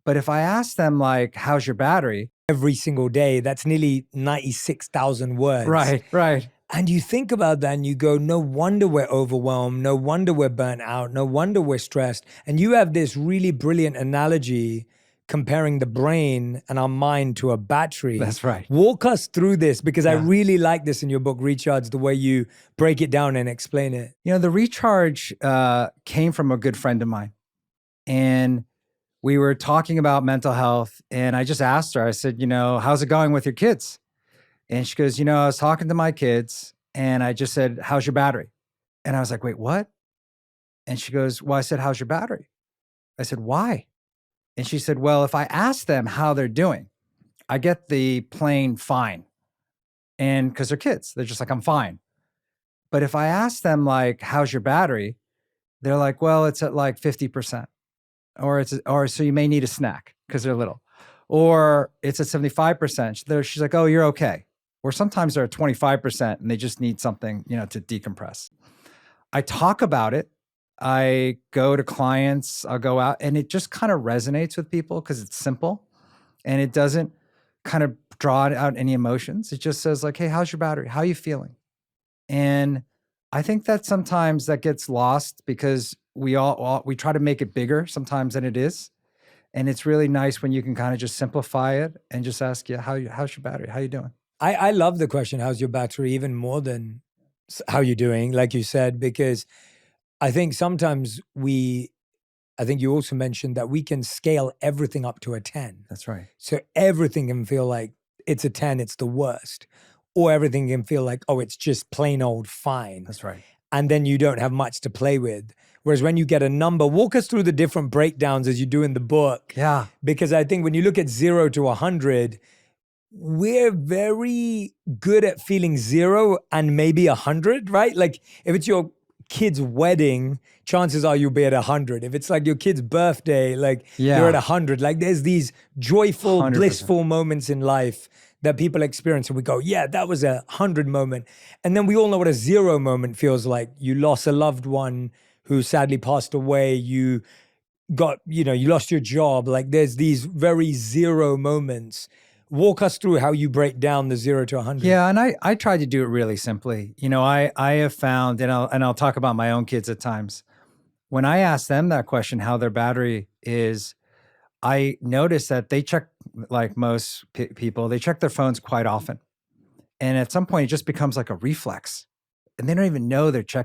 But if I ask them like, how's your battery? Every single day, that's nearly 96,000 words. Right. And you think about that and you go, no wonder we're overwhelmed. No wonder we're burnt out. No wonder we're stressed. And you have this really brilliant analogy comparing the brain and our mind to a battery. That's right. Walk us through this, because I really like this in your book, Recharge, the way you break it down and explain it. You know, the recharge came from a good friend of mine. And we were talking about mental health. And I just asked her, I said, you know, how's it going with your kids? And she goes, you know, I was talking to my kids and I just said, how's your battery? And I was like, wait, what? And she goes, well, I said, how's your battery? I said, why? And she said, well, if I ask them how they're doing, I get the plain fine. And because they're kids, they're just like, I'm fine. But if I ask them like, how's your battery? They're like, well, it's at like 50%. Or so you may need a snack because they're little. Or it's at 75%. She's like, oh, you're okay. Or sometimes they're at 25% and they just need something, you know, to decompress. I talk about it. I go to clients, I'll go out, and it just kind of resonates with people because it's simple and it doesn't kind of draw out any emotions. It just says like, hey, how's your battery? How are you feeling? And I think that sometimes that gets lost because we try to make it bigger sometimes than it is. And it's really nice when you can kind of just simplify it and just ask you, how's your battery? How you doing? I love the question, how's your battery, even more than how you doing, like you said, because I think sometimes I think you also mentioned that we can scale everything up to a 10. That's right. So everything can feel like it's a 10, it's the worst. Or everything can feel like, oh, it's just plain old fine. That's right. And then you don't have much to play with. Whereas when you get a number, walk us through the different breakdowns as you do in the book. Yeah. Because I think when you look at 0 to 100, we're very good at feeling 0 and maybe 100, right? Like if it's your kid's wedding, chances are you'll be at 100. If it's like your kid's birthday, like you're at 100. Like there's these joyful, 100%. blissful moments in life that people experience and we go, yeah, that was 100 moment. And then we all know what a 0 moment feels like. You lost a loved one who sadly passed away. You lost your job. Like there's these very 0 moments. Walk us through how you break down the 0 to 100. Yeah, and I try to do it really simply. You know, I have found, and I'll talk about my own kids at times. When I ask them that question, how their battery is, I notice that they check, like most people, they check their phones quite often. And at some point, it just becomes like a reflex. And they don't even know they're checking